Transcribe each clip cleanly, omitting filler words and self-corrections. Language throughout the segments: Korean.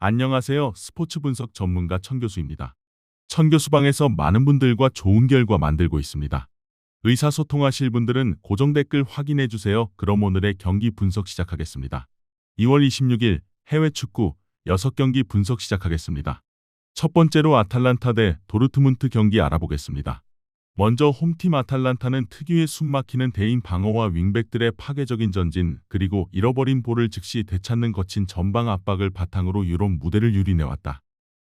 안녕하세요. 스포츠 분석 전문가 천교수입니다. 천교수방에서 많은 분들과 좋은 결과 만들고 있습니다. 의사소통하실 분들은 고정 댓글 확인해 주세요. 그럼 오늘의 경기 분석 시작하겠습니다. 2월 26일 해외 축구 6경기 분석 시작하겠습니다. 첫 번째로 아탈란타 대 도르트문트 경기 알아보겠습니다. 먼저 홈팀 아탈란타는 특유의 숨막히는 대인 방어와 윙백들의 파괴적인 전진, 그리고 잃어버린 볼을 즉시 되찾는 거친 전방 압박을 바탕으로 유럽 무대를 유린해왔다.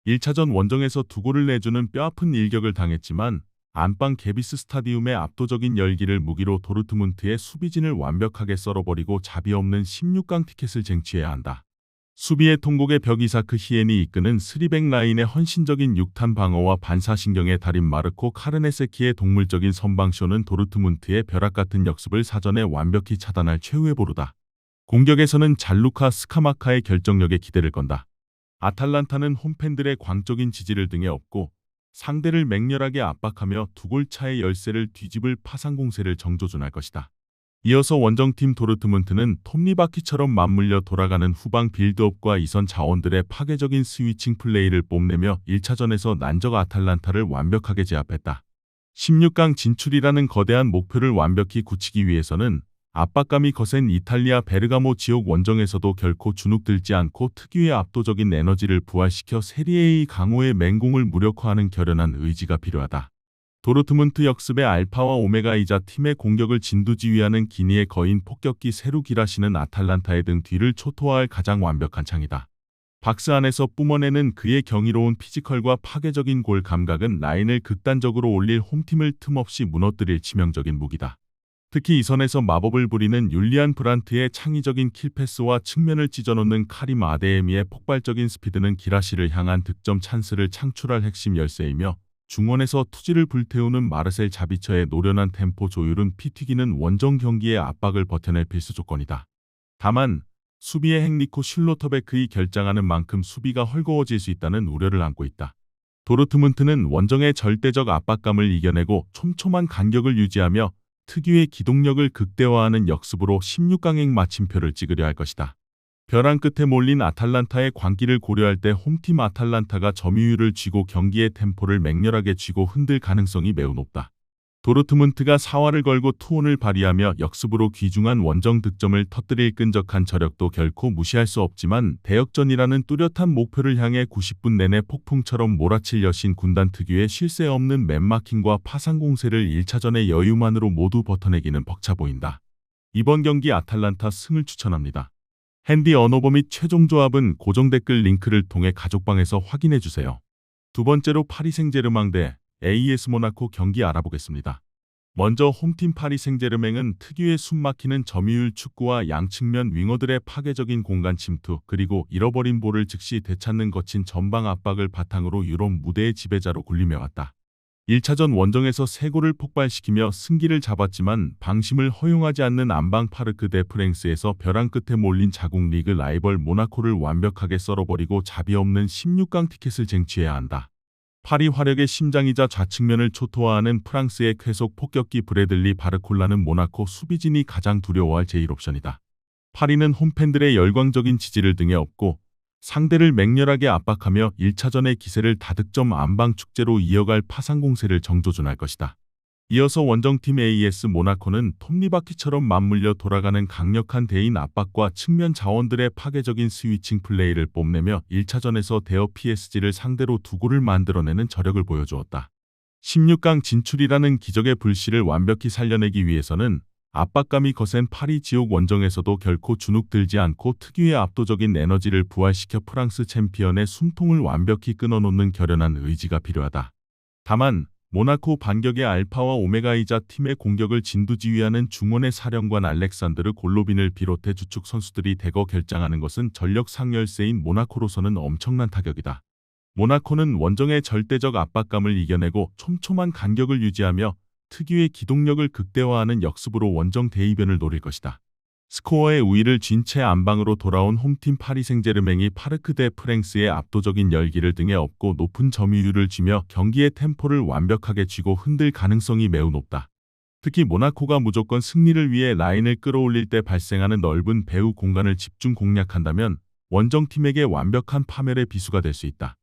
1차전 원정에서 2골을 내주는 뼈아픈 일격을 당했지만 안방 개비스 스타디움의 압도적인 열기를 무기로 도르트문트의 수비진을 완벽하게 썰어버리고 자비 없는 16강 티켓을 쟁취해야 한다. 수비의 통곡의 벽 이사크 히엔이 이끄는 3백 라인의 헌신적인 6탄 방어와 반사신경의 달인 마르코 카르네세키의 동물적인 선방쇼는 도르트문트의 벼락같은 역습을 사전에 완벽히 차단할 최후의 보루다. 공격에서는 잘루카 스카마카의 결정력에 기대를 건다. 아탈란타는 홈팬들의 광적인 지지를 등에 업고 상대를 맹렬하게 압박하며 2골 차의 열세를 뒤집을 파상 공세를 정조준할 것이다. 이어서 원정팀 도르트문트는 톱니바퀴처럼 맞물려 돌아가는 후방 빌드업과 이선 자원들의 파괴적인 스위칭 플레이를 뽐내며 1차전에서 난적 아탈란타를 완벽하게 제압했다. 16강 진출이라는 거대한 목표를 완벽히 굳히기 위해서는 압박감이 거센 이탈리아 베르가모 지역 원정에서도 결코 주눅들지 않고 특유의 압도적인 에너지를 부활시켜 세리에A 강호의 맹공을 무력화하는 결연한 의지가 필요하다. 도르트문트 역습의 알파와 오메가이자 팀의 공격을 진두지휘하는 기니의 거인 폭격기 세루 기라시는 아탈란타의 등 뒤를 초토화할 가장 완벽한 창이다. 박스 안에서 뿜어내는 그의 경이로운 피지컬과 파괴적인 골 감각은 라인을 극단적으로 올릴 홈팀을 틈없이 무너뜨릴 치명적인 무기다. 특히 이 선에서 마법을 부리는 율리안 브란트의 창의적인 킬패스와 측면을 찢어놓는 카림 아데에미의 폭발적인 스피드는 기라시를 향한 득점 찬스를 창출할 핵심 열쇠이며 중원에서 투지를 불태우는 마르셀 자비처의 노련한 템포 조율은 피 튀기는 원정 경기의 압박을 버텨낼 필수 조건이다. 다만 수비의 행리코 슐로터베크이 결장하는 만큼 수비가 헐거워질 수 있다는 우려를 안고 있다. 도르트문트는 원정의 절대적 압박감을 이겨내고 촘촘한 간격을 유지하며 특유의 기동력을 극대화하는 역습으로 16강행 마침표를 찍으려 할 것이다. 벼랑 끝에 몰린 아탈란타의 광기를 고려할 때 홈팀 아탈란타가 점유율을 쥐고 경기의 템포를 맹렬하게 쥐고 흔들 가능성이 매우 높다. 도르트문트가 사활을 걸고 투혼을 발휘하며 역습으로 귀중한 원정 득점을 터뜨릴 끈적한 저력도 결코 무시할 수 없지만 대역전이라는 뚜렷한 목표를 향해 90분 내내 폭풍처럼 몰아칠 여신 군단 특유의 쉴 새 없는 맨마킹과 파상 공세를 1차전의 여유만으로 모두 버텨내기는 벅차 보인다. 이번 경기 아탈란타 승을 추천합니다. 핸디 언어버 및 최종 조합은 고정 댓글 링크를 통해 가족방에서 확인해주세요. 두 번째로 파리 생제르맹 대 AS 모나코 경기 알아보겠습니다. 먼저 홈팀 파리 생제르맹은 특유의 숨막히는 점유율 축구와 양측면 윙어들의 파괴적인 공간 침투, 그리고 잃어버린 볼을 즉시 되찾는 거친 전방 압박을 바탕으로 유럽 무대의 지배자로 군림해왔다. 1차전 원정에서 3골을 폭발시키며 승기를 잡았지만 방심을 허용하지 않는 안방 파르크 대 프랭스에서 벼랑 끝에 몰린 자국 리그 라이벌 모나코를 완벽하게 썰어버리고 자비 없는 16강 티켓을 쟁취해야 한다. 파리 화력의 심장이자 좌측면을 초토화하는 프랑스의 쾌속 폭격기 브래들리 바르콜라는 모나코 수비진이 가장 두려워할 제1옵션이다. 파리는 홈팬들의 열광적인 지지를 등에 업고 상대를 맹렬하게 압박하며 1차전의 기세를 다득점 안방 축제로 이어갈 파상 공세를 정조준할 것이다. 이어서 원정팀 AS 모나코는 톱니바퀴처럼 맞물려 돌아가는 강력한 대인 압박과 측면 자원들의 파괴적인 스위칭 플레이를 뽐내며 1차전에서 대여 PSG를 상대로 2골을 만들어내는 저력을 보여주었다. 16강 진출이라는 기적의 불씨를 완벽히 살려내기 위해서는 압박감이 거센 파리 지옥 원정에서도 결코 주눅들지 않고 특유의 압도적인 에너지를 부활시켜 프랑스 챔피언의 숨통을 완벽히 끊어놓는 결연한 의지가 필요하다. 다만 모나코 반격의 알파와 오메가이자 팀의 공격을 진두지휘하는 중원의 사령관 알렉산드르 골로빈을 비롯해 주축 선수들이 대거 결장하는 것은 전력 상열세인 모나코로서는 엄청난 타격이다. 모나코는 원정의 절대적 압박감을 이겨내고 촘촘한 간격을 유지하며 특유의 기동력을 극대화하는 역습으로 원정 대이변을 노릴 것이다. 스코어의 우위를 쥔 채 안방으로 돌아온 홈팀 파리 생제르맹이 파르크 대 프랭스의 압도적인 열기를 등에 업고 높은 점유율을 쥐며 경기의 템포를 완벽하게 쥐고 흔들 가능성이 매우 높다. 특히 모나코가 무조건 승리를 위해 라인을 끌어올릴 때 발생하는 넓은 배후 공간을 집중 공략한다면 원정팀에게 완벽한 파멸의 비수가 될 수 있다.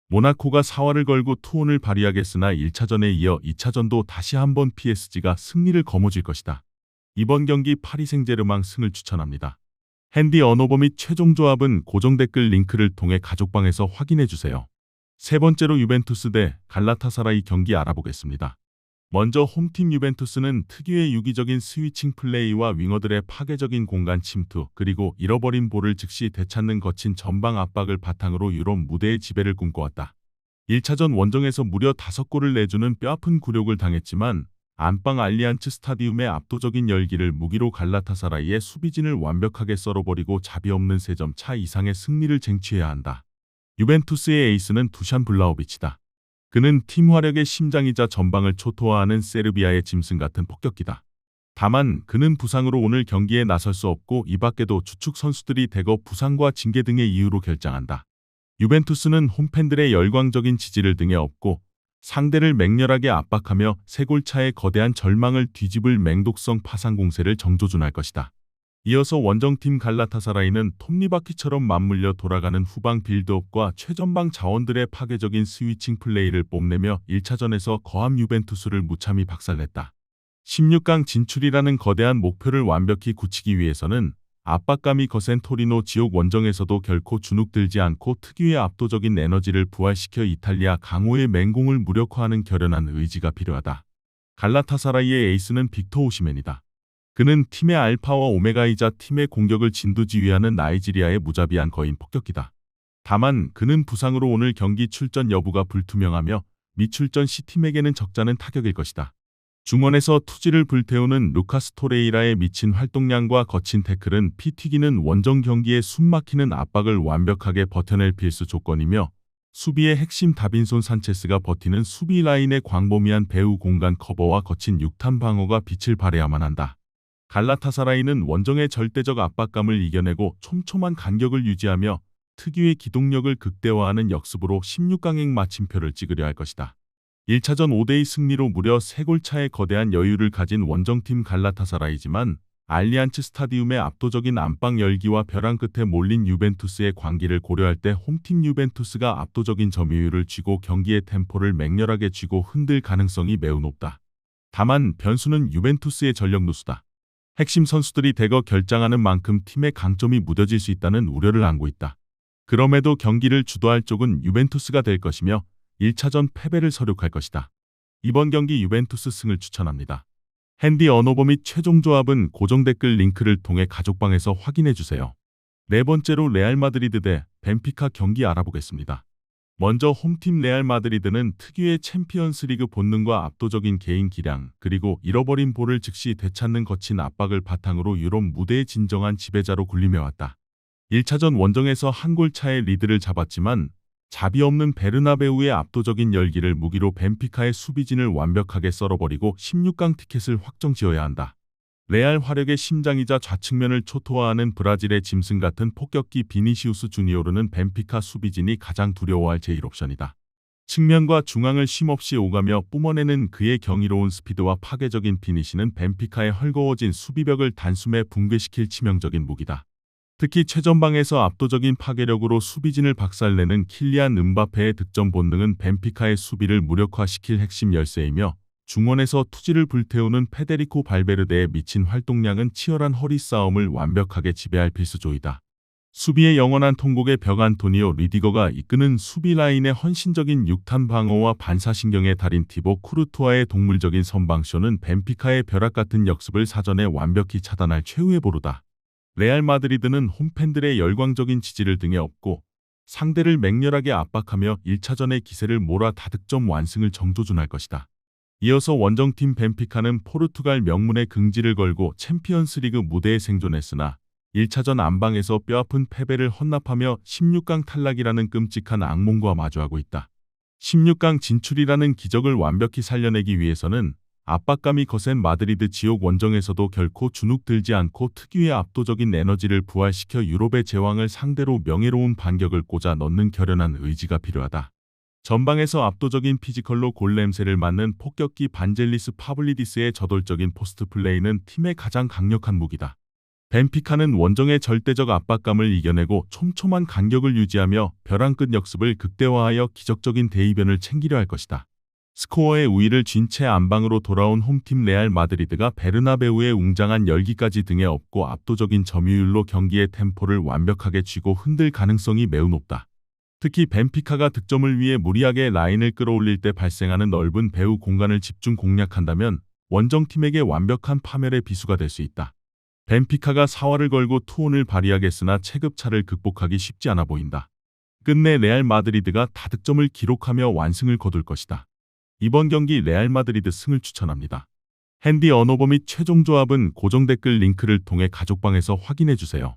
모나코가 사활을 걸고 투혼을 발휘하겠으나 1차전에 이어 2차전도 다시 한번 PSG가 승리를 거머쥘 것이다. 이번 경기 파리 생제르맹 승을 추천합니다. 핸디 언어버 및 최종 조합은 고정 댓글 링크를 통해 가족방에서 확인해주세요. 세 번째로 유벤투스 대 갈라타사라이 경기 알아보겠습니다. 먼저 홈팀 유벤투스는 특유의 유기적인 스위칭 플레이와 윙어들의 파괴적인 공간 침투, 그리고 잃어버린 볼을 즉시 되찾는 거친 전방 압박을 바탕으로 유럽 무대의 지배를 꿈꿔왔다. 1차전 원정에서 무려 5골을 내주는 뼈아픈 굴욕을 당했지만 안방 알리안츠 스타디움의 압도적인 열기를 무기로 갈라타사라이의 수비진을 완벽하게 썰어버리고 자비 없는 3점 차 이상의 승리를 쟁취해야 한다. 유벤투스의 에이스는 두샨 블라호비치다. 그는 팀 화력의 심장이자 전방을 초토화하는 세르비아의 짐승 같은 폭격기다. 다만 그는 부상으로 오늘 경기에 나설 수 없고 이 밖에도 주축 선수들이 대거 부상과 징계 등의 이유로 결장한다. 유벤투스는 홈팬들의 열광적인 지지를 등에 업고 상대를 맹렬하게 압박하며 3골 차의 거대한 절망을 뒤집을 맹독성 파상 공세를 정조준할 것이다. 이어서 원정팀 갈라타사라이는 톱니바퀴처럼 맞물려 돌아가는 후방 빌드업과 최전방 자원들의 파괴적인 스위칭 플레이를 뽐내며 1차전에서 거함 유벤투스를 무참히 박살냈다. 16강 진출이라는 거대한 목표를 완벽히 굳히기 위해서는 압박감이 거센 토리노 지옥 원정에서도 결코 주눅들지 않고 특유의 압도적인 에너지를 부활시켜 이탈리아 강호의 맹공을 무력화하는 결연한 의지가 필요하다. 갈라타사라이의 에이스는 빅터 오시멘이다. 그는 팀의 알파와 오메가이자 팀의 공격을 진두지휘하는 나이지리아의 무자비한 거인 폭격기다. 다만 그는 부상으로 오늘 경기 출전 여부가 불투명하며 미출전 시팀에게는 적잖은 타격일 것이다. 중원에서 투지를 불태우는 루카스 토레이라의 미친 활동량과 거친 태클은 피 튀기는 원정 경기의 숨막히는 압박을 완벽하게 버텨낼 필수 조건이며 수비의 핵심 다빈손 산체스가 버티는 수비 라인의 광범위한 배후 공간 커버와 거친 육탄 방어가 빛을 발해야만 한다. 갈라타사라이는 원정의 절대적 압박감을 이겨내고 촘촘한 간격을 유지하며 특유의 기동력을 극대화하는 역습으로 16강행 마침표를 찍으려 할 것이다. 1차전 5대2 승리로 무려 3골 차의 거대한 여유를 가진 원정팀 갈라타사라이지만 알리안츠 스타디움의 압도적인 안방 열기와 벼랑 끝에 몰린 유벤투스의 광기를 고려할 때 홈팀 유벤투스가 압도적인 점유율을 쥐고 경기의 템포를 맹렬하게 쥐고 흔들 가능성이 매우 높다. 다만 변수는 유벤투스의 전력 누수다. 핵심 선수들이 대거 결장하는 만큼 팀의 강점이 무뎌질 수 있다는 우려를 안고 있다. 그럼에도 경기를 주도할 쪽은 유벤투스가 될 것이며 1차전 패배를 서륙할 것이다. 이번 경기 유벤투스 승을 추천합니다. 핸디 언어버 및 최종 조합은 고정 댓글 링크를 통해 가족방에서 확인해주세요. 네 번째로 레알 마드리드 대 벤피카 경기 알아보겠습니다. 먼저 홈팀 레알 마드리드는 특유의 챔피언스리그 본능과 압도적인 개인 기량, 그리고 잃어버린 볼을 즉시 되찾는 거친 압박을 바탕으로 유럽 무대의 진정한 지배자로 군림해왔다. 1차전 원정에서 1골 차의 리드를 잡았지만 자비 없는 베르나베우의 압도적인 열기를 무기로 벤피카의 수비진을 완벽하게 썰어버리고 16강 티켓을 확정지어야 한다. 레알 화력의 심장이자 좌측면을 초토화하는 브라질의 짐승 같은 폭격기 비니시우스 주니오르는 벤피카 수비진이 가장 두려워할 제1옵션이다. 측면과 중앙을 쉼없이 오가며 뿜어내는 그의 경이로운 스피드와 파괴적인 피니시는 벤피카의 헐거워진 수비벽을 단숨에 붕괴시킬 치명적인 무기다. 특히 최전방에서 압도적인 파괴력으로 수비진을 박살내는 킬리안 음바페의 득점 본능은 벤피카의 수비를 무력화시킬 핵심 열쇠이며 중원에서 투지를 불태우는 페데리코 발베르데의 미친 활동량은 치열한 허리 싸움을 완벽하게 지배할 필수조이다. 수비의 영원한 통곡의 벽 안토니오 리디거가 이끄는 수비 라인의 헌신적인 육탄 방어와 반사신경의 달인 티보 쿠르투아의 동물적인 선방쇼는 벤피카의 벼락 같은 역습을 사전에 완벽히 차단할 최후의 보루다. 레알 마드리드는 홈팬들의 열광적인 지지를 등에 업고 상대를 맹렬하게 압박하며 1차전의 기세를 몰아 다득점 완승을 정조준할 것이다. 이어서 원정팀 벤피카는 포르투갈 명문의 긍지를 걸고 챔피언스리그 무대에 생존했으나 1차전 안방에서 뼈아픈 패배를 헌납하며 16강 탈락이라는 끔찍한 악몽과 마주하고 있다. 16강 진출이라는 기적을 완벽히 살려내기 위해서는 압박감이 거센 마드리드 지옥 원정에서도 결코 주눅들지 않고 특유의 압도적인 에너지를 부활시켜 유럽의 제왕을 상대로 명예로운 반격을 꽂아 넣는 결연한 의지가 필요하다. 전방에서 압도적인 피지컬로 골냄새를 맡는 폭격기 반젤리스 파블리디스의 저돌적인 포스트 플레이는 팀의 가장 강력한 무기다. 벤피카는 원정의 절대적 압박감을 이겨내고 촘촘한 간격을 유지하며 벼랑 끝 역습을 극대화하여 기적적인 대이변을 챙기려 할 것이다. 스코어의 우위를 쥔 채 안방으로 돌아온 홈팀 레알 마드리드가 베르나베우의 웅장한 열기까지 등에 업고 압도적인 점유율로 경기의 템포를 완벽하게 쥐고 흔들 가능성이 매우 높다. 특히 벤피카가 득점을 위해 무리하게 라인을 끌어올릴 때 발생하는 넓은 배우 공간을 집중 공략한다면 원정팀에게 완벽한 파멸의 비수가 될 수 있다. 벤피카가 사활을 걸고 투혼을 발휘하겠으나 체급차를 극복하기 쉽지 않아 보인다. 끝내 레알 마드리드가 다득점을 기록하며 완승을 거둘 것이다. 이번 경기 레알 마드리드 승을 추천합니다. 핸디 언어버 및 최종 조합은 고정 댓글 링크를 통해 가족방에서 확인해주세요.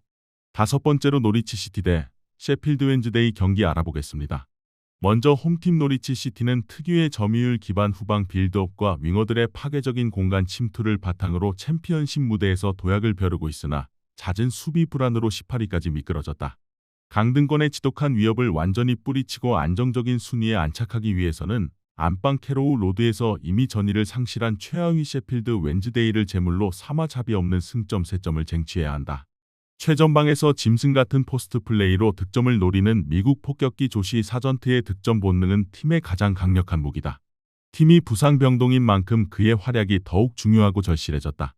다섯 번째로 노리치 시티 대 셰필드 웬즈데이 경기 알아보겠습니다. 먼저 홈팀 노리치 시티는 특유의 점유율 기반 후방 빌드업과 윙어들의 파괴적인 공간 침투를 바탕으로 챔피언십 무대에서 도약을 벼르고 있으나 잦은 수비 불안으로 18위까지 미끄러졌다. 강등권의 지독한 위협을 완전히 뿌리치고 안정적인 순위에 안착하기 위해서는 안방 캐로우 로드에서 이미 전위를 상실한 최하위 셰필드 웬즈데이를 제물로 사마잡이 없는 승점 3점을 쟁취해야 한다. 최전방에서 짐승 같은 포스트 플레이로 득점을 노리는 미국 폭격기 조시 사전트의 득점 본능은 팀의 가장 강력한 무기다. 팀이 부상 병동인 만큼 그의 활약이 더욱 중요하고 절실해졌다.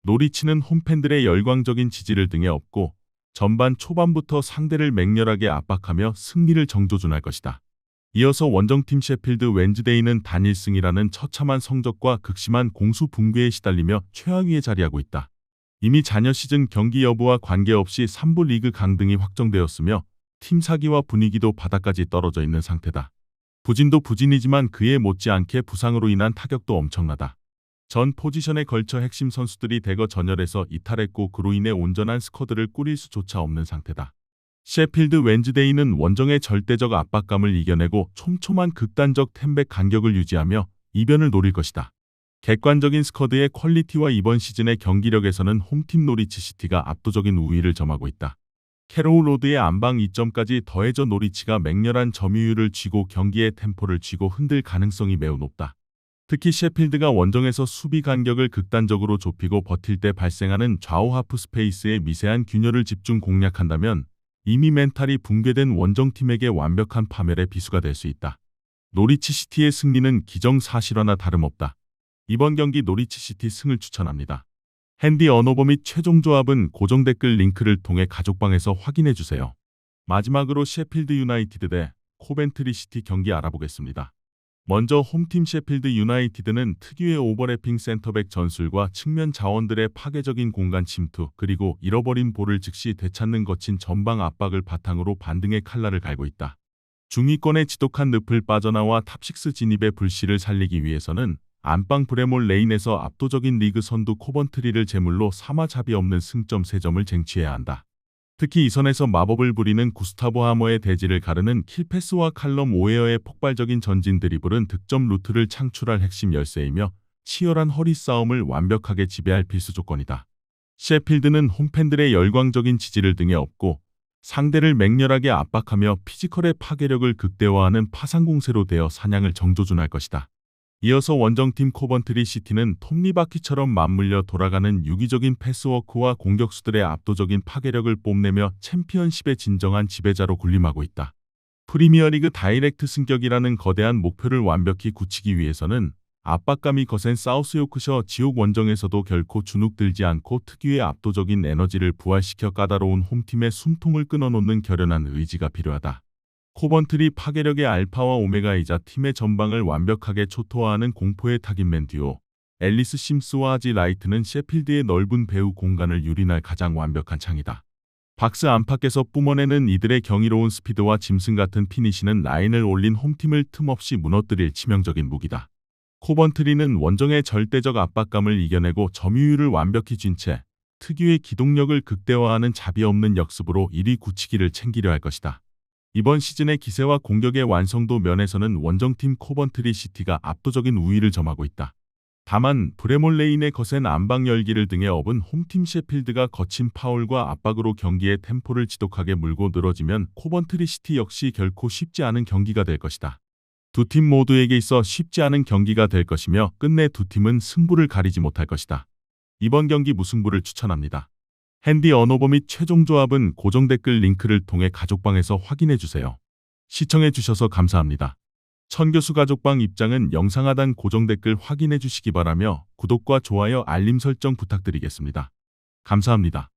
노리치는 홈팬들의 열광적인 지지를 등에 업고 전반 초반부터 상대를 맹렬하게 압박하며 승리를 정조준할 것이다. 이어서 원정팀 셰필드 웬즈데이는 단 1승이라는 처참한 성적과 극심한 공수 붕괴에 시달리며 최하위에 자리하고 있다. 이미 잔여 시즌 경기 여부와 관계없이 3부 리그 강등이 확정되었으며 팀 사기와 분위기도 바닥까지 떨어져 있는 상태다. 부진도 부진이지만 그에 못지않게 부상으로 인한 타격도 엄청나다. 전 포지션에 걸쳐 핵심 선수들이 대거 전열해서 이탈했고 그로 인해 온전한 스쿼드를 꾸릴 수조차 없는 상태다. 셰필드 웬즈데이는 원정의 절대적 압박감을 이겨내고 촘촘한 극단적 템백 간격을 유지하며 이변을 노릴 것이다. 객관적인 스쿼드의 퀄리티와 이번 시즌의 경기력에서는 홈팀 노리치 시티가 압도적인 우위를 점하고 있다. 캐로우 로드의 안방 2점까지 더해져 노리치가 맹렬한 점유율을 쥐고 경기의 템포를 쥐고 흔들 가능성이 매우 높다. 특히 셰필드가 원정에서 수비 간격을 극단적으로 좁히고 버틸 때 발생하는 좌우 하프 스페이스의 미세한 균열을 집중 공략한다면 이미 멘탈이 붕괴된 원정팀에게 완벽한 파멸의 비수가 될 수 있다. 노리치 시티의 승리는 기정사실화나 다름없다. 이번 경기 노리치 시티 승을 추천합니다. 핸디 언어버 및 최종 조합은 고정 댓글 링크를 통해 가족방에서 확인해주세요. 마지막으로 셰필드 유나이티드 대 코벤트리 시티 경기 알아보겠습니다. 먼저 홈팀 셰필드 유나이티드는 특유의 오버래핑 센터백 전술과 측면 자원들의 파괴적인 공간 침투 그리고 잃어버린 볼을 즉시 되찾는 거친 전방 압박을 바탕으로 반등의 칼날을 갈고 있다. 중위권의 지독한 늪을 빠져나와 탑6 진입의 불씨를 살리기 위해서는 안방 브레몰 레인에서 압도적인 리그 선두 코번트리를 제물로 사마잡이 없는 승점 3점을 쟁취해야 한다. 특히 이 선에서 마법을 부리는 구스타보 하머의 대지를 가르는 킬패스와 칼럼 오웨어의 폭발적인 전진 드리블은 득점 루트를 창출할 핵심 열쇠이며 치열한 허리 싸움을 완벽하게 지배할 필수 조건이다. 셰필드는 홈팬들의 열광적인 지지를 등에 업고 상대를 맹렬하게 압박하며 피지컬의 파괴력을 극대화하는 파상공세로 되어 사냥을 정조준할 것이다. 이어서 원정팀 코번트리 시티는 톱니바퀴처럼 맞물려 돌아가는 유기적인 패스워크와 공격수들의 압도적인 파괴력을 뽐내며 챔피언십의 진정한 지배자로 군림하고 있다. 프리미어리그 다이렉트 승격이라는 거대한 목표를 완벽히 굳히기 위해서는 압박감이 거센 사우스 요크셔 지옥 원정에서도 결코 주눅들지 않고 특유의 압도적인 에너지를 부활시켜 까다로운 홈팀의 숨통을 끊어놓는 결연한 의지가 필요하다. 코번트리 파괴력의 알파와 오메가이자 팀의 전방을 완벽하게 초토화하는 공포의 타깃맨 듀오 앨리스 심스와 아지 라이트는 셰필드의 넓은 배우 공간을 유린할 가장 완벽한 창이다. 박스 안팎에서 뿜어내는 이들의 경이로운 스피드와 짐승 같은 피니시는 라인을 올린 홈팀을 틈없이 무너뜨릴 치명적인 무기다. 코번트리는 원정의 절대적 압박감을 이겨내고 점유율을 완벽히 쥔 채 특유의 기동력을 극대화하는 자비 없는 역습으로 1위 굳히기를 챙기려 할 것이다. 이번 시즌의 기세와 공격의 완성도 면에서는 원정팀 코번트리 시티가 압도적인 우위를 점하고 있다. 다만 브레몰 레인의 거센 안방 열기를 등에 업은 홈팀 셰필드가 거친 파울과 압박으로 경기의 템포를 지독하게 물고 늘어지면 코번트리 시티 역시 결코 쉽지 않은 경기가 될 것이다. 두 팀 모두에게 있어 쉽지 않은 경기가 될 것이며 끝내 두 팀은 승부를 가리지 못할 것이다. 이번 경기 무승부를 추천합니다. 핸디 언어버 및 최종 조합은 고정 댓글 링크를 통해 가족방에서 확인해 주세요. 시청해 주셔서 감사합니다. 천교수 가족방 입장은 영상 하단 고정 댓글 확인해 주시기 바라며 구독과 좋아요 알림 설정 부탁드리겠습니다. 감사합니다.